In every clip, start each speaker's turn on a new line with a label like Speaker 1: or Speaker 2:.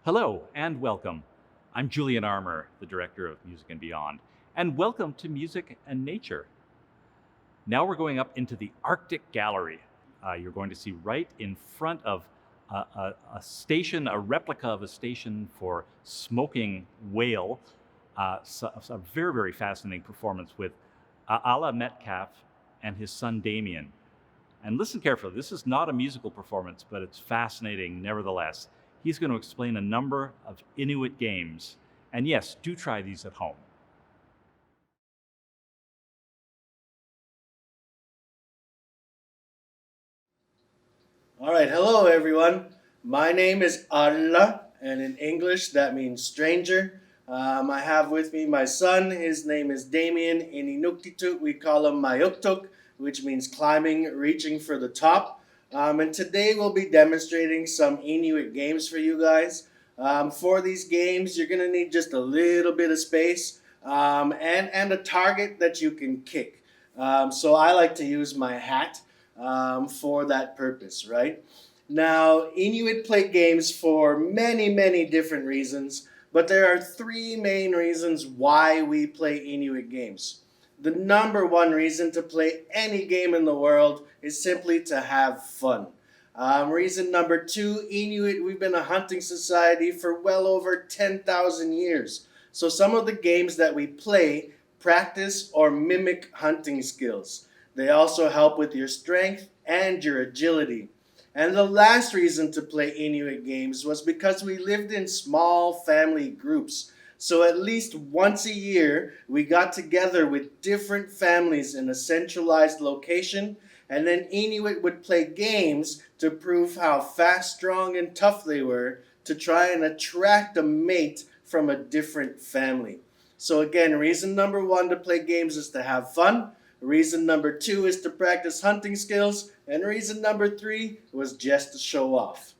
Speaker 1: Hello and welcome. I'm Julian Armour, the Director of Music and Beyond, and welcome to Music and Nature. Now we're going up into the Arctic Gallery. You're going to see right in front of a station, a replica of a station for smoking whale. So a very, very fascinating performance with Aalla Metcalfe and his son Damian. And listen carefully, this is not a musical performance, but it's fascinating nevertheless. He's going to explain a number of Inuit games. And yes, do try these at home.
Speaker 2: All right, hello everyone. My name is Aalla, and in English that means stranger. I have with me my son. His name is Damian. In Inuktitut, we call him Mayuktuk, which means climbing, reaching for the top. And today we'll be demonstrating some Inuit games for you guys. For these games, you're going to need just a little bit of space and a target that you can kick. So I like to use my hat for that purpose, right? Now, Inuit play games for many, many different reasons, but there are three main reasons why we play Inuit games. The number one reason to play any game in the world is simply to have fun. Reason number two, Inuit, we've been a hunting society for well over 10,000 years. So some of the games that we play practice or mimic hunting skills. They also help with your strength and your agility. And the last reason to play Inuit games was because we lived in small family groups. So at least once a year, we got together with different families in a centralized location, and then Inuit would play games to prove how fast, strong, and tough they were to try and attract a mate from a different family. So again, reason number one to play games is to have fun. Reason number two is to practice hunting skills. And reason number three was just to show off.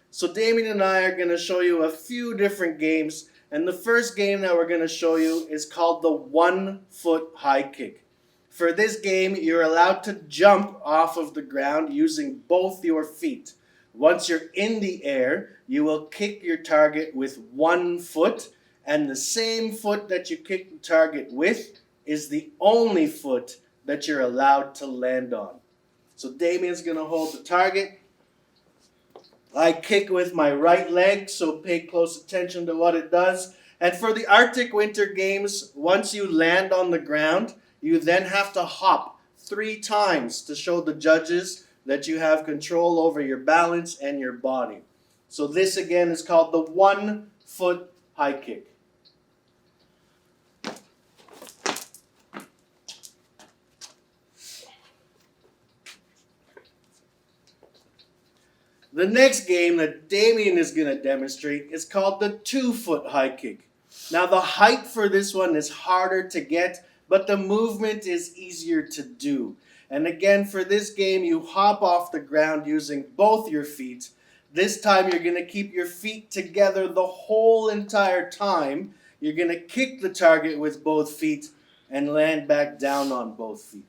Speaker 2: So Damian and I are going to show you a few different games. And the first game that we're going to show you is called the 1 foot high kick. For this game, you're allowed to jump off of the ground using both your feet. Once you're in the air, you will kick your target with 1 foot. And the same foot that you kick the target with is the only foot that you're allowed to land on. So Damian's going to hold the target. I kick with my right leg, so pay close attention to what it does. And for the Arctic Winter Games, once you land on the ground, you then have to hop 3 times to show the judges that you have control over your balance and your body. So this again is called the 1 foot high kick. The next game that Damian is going to demonstrate is called the 2 foot high kick. Now the height for this one is harder to get, but the movement is easier to do. And again, for this game, you hop off the ground using both your feet. This time you're going to keep your feet together the whole entire time. You're going to kick the target with both feet and land back down on both feet.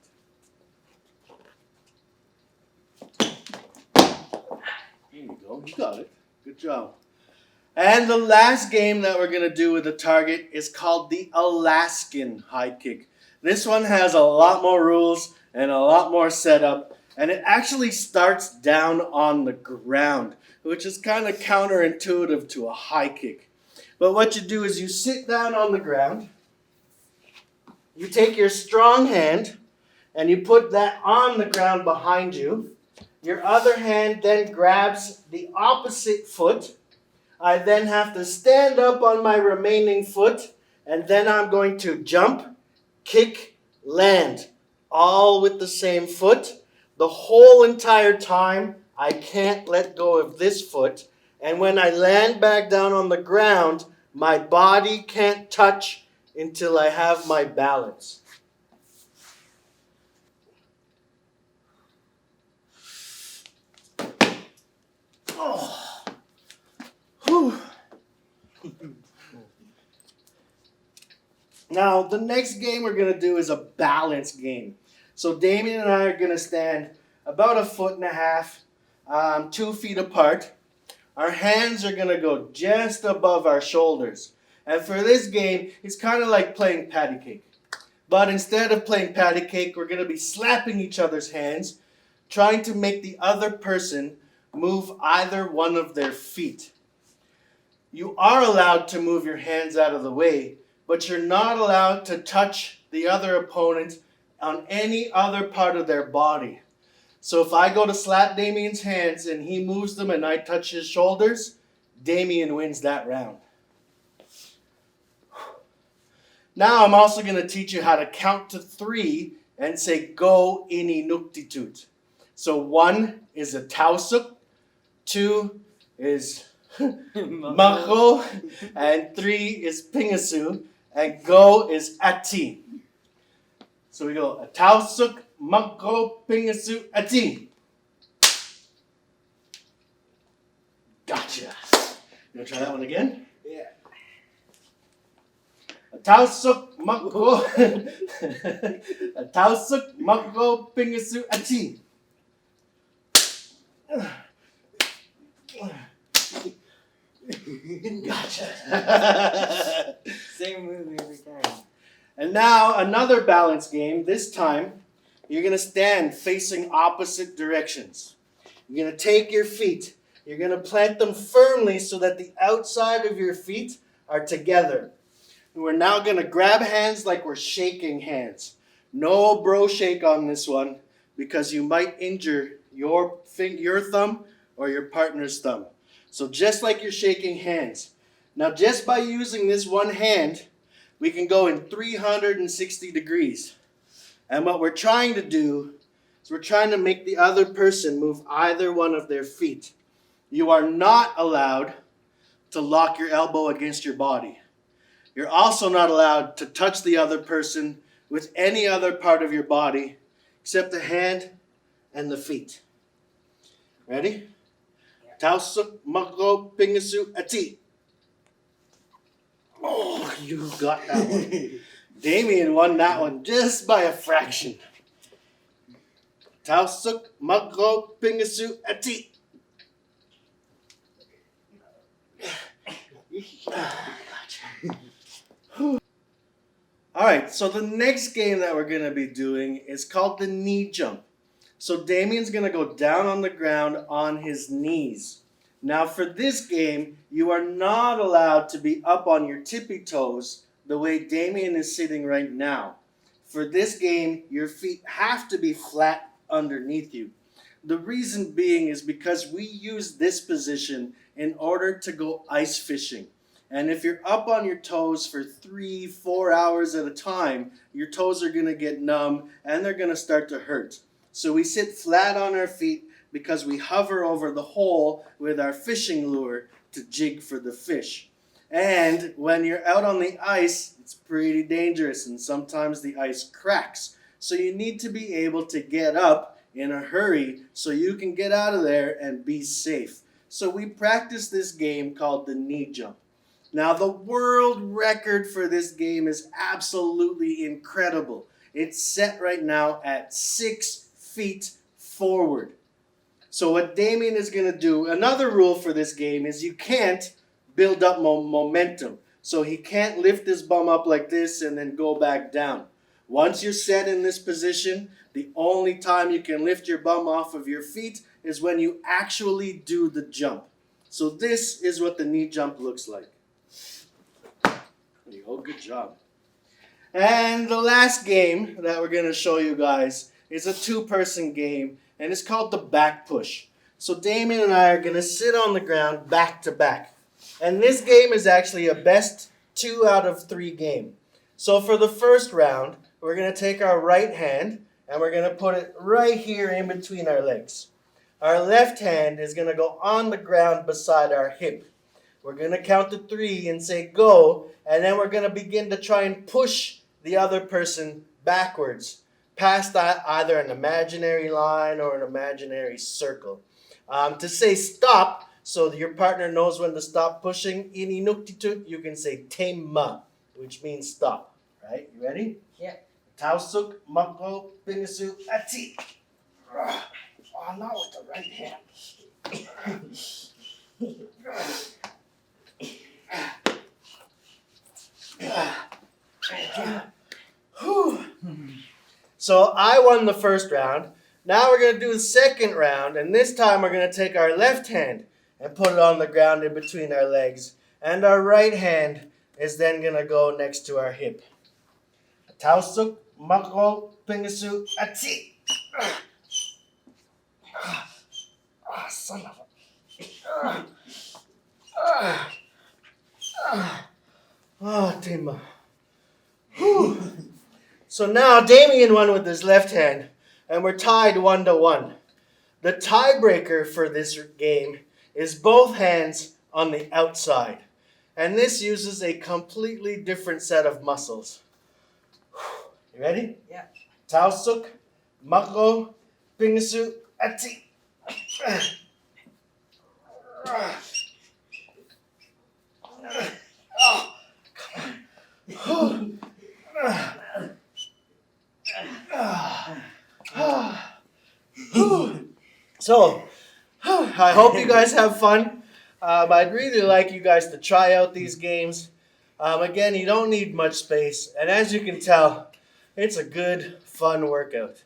Speaker 2: There you go. You got it. Good job. And the last game that we're going to do with the target is called the Alaskan high kick. This one has a lot more rules and a lot more setup. And it actually starts down on the ground, which is kind of counterintuitive to a high kick. But what you do is you sit down on the ground. You take your strong hand and you put that on the ground behind you. Your other hand then grabs the opposite foot. I then have to stand up on my remaining foot, and then I'm going to jump, kick, land, all with the same foot. The whole entire time, I can't let go of this foot. And when I land back down on the ground, my body can't touch until I have my balance. Oh. Whew. Now, the next game we're going to do is a balance game. So Damian and I are going to stand about 1.5 feet, 2 feet apart. Our hands are going to go just above our shoulders. And for this game, it's kind of like playing patty cake. But instead of playing patty cake, we're going to be slapping each other's hands, trying to make the other person move either one of their feet. You are allowed to move your hands out of the way, but you're not allowed to touch the other opponent on any other part of their body. So if I go to slap Damian's hands and he moves them and I touch his shoulders, Damian wins that round. Now I'm also going to teach you how to count to 3 and say go Inuit. So 1 is a tausuk, 2 is mako, and 3 is pingasu, and go is ati. So we go a tausuk, mako, pingasu, ati. Gotcha. You want to try that one again?
Speaker 3: Yeah.
Speaker 2: A tausuk, mako, a tausuk, mako, pingasu, ati. Gotcha.
Speaker 3: Same move every time.
Speaker 2: And now another balance game. This time, you're going to stand facing opposite directions. You're going to take your feet. You're going to plant them firmly so that the outside of your feet are together. And we're now going to grab hands like we're shaking hands. No bro shake on this one because you might injure your thumb or your partner's thumb. So just like you're shaking hands. Now just by using this one hand, we can go in 360 degrees. And what we're trying to do is we're trying to make the other person move either one of their feet. You are not allowed to lock your elbow against your body. You're also not allowed to touch the other person with any other part of your body except the hand and the feet. Ready? Tausuk, mako, pingasu, ati. Oh, you got that one. Damian won that one just by a fraction. Tausuk, mako, pingasu, ati. Alright, so the next game that we're going to be doing is called the knee jump. So Damian's going to go down on the ground on his knees. Now for this game, you are not allowed to be up on your tippy toes the way Damian is sitting right now. For this game, your feet have to be flat underneath you. The reason being is because we use this position in order to go ice fishing. And if you're up on your toes for 3-4 hours at a time, your toes are going to get numb and they're going to start to hurt. So we sit flat on our feet because we hover over the hole with our fishing lure to jig for the fish. And when you're out on the ice, it's pretty dangerous and sometimes the ice cracks. So you need to be able to get up in a hurry so you can get out of there and be safe. So we practice this game called the knee jump. Now the world record for this game is absolutely incredible. It's set right now at 6 feet forward. So what Damian is going to do, another rule for this game is you can't build up momentum. So he can't lift his bum up like this and then go back down. Once you're set in this position, the only time you can lift your bum off of your feet is when you actually do the jump. So this is what the knee jump looks like. There you go, good job. And the last game that we're going to show you guys is a 2-person game, and it's called the back push. So Damian and I are going to sit on the ground back to back. And this game is actually a best 2 out of 3 game. So for the first round, we're going to take our right hand and we're going to put it right here in between our legs. Our left hand is going to go on the ground beside our hip. We're going to count to 3 and say go, and then we're going to begin to try and push the other person backwards, past either an imaginary line or an imaginary circle. To say stop, so that your partner knows when to stop pushing, in Inuktitut, you can say tema, which means stop. Right? You ready?
Speaker 3: Yeah.
Speaker 2: Tausuk, mako, pingasu, ati. Oh, not with the right hand. So I won the first round. Now we're going to do the second round, and this time we're going to take our left hand and put it on the ground in between our legs. And our right hand is then going to go next to our hip. Tausuk, mako, pingasu, ati. Son of a... Tima. Whew. So now Damian won with his left hand, and we're tied 1-1. The tiebreaker for this game is both hands on the outside, and this uses a completely different set of muscles. You ready?
Speaker 3: Yeah.
Speaker 2: Tausuk, mako, pingasu, ati. So, I hope you guys have fun. I'd really like you guys to try out these games. Again, you don't need much space, and as you can tell, it's a good, fun workout.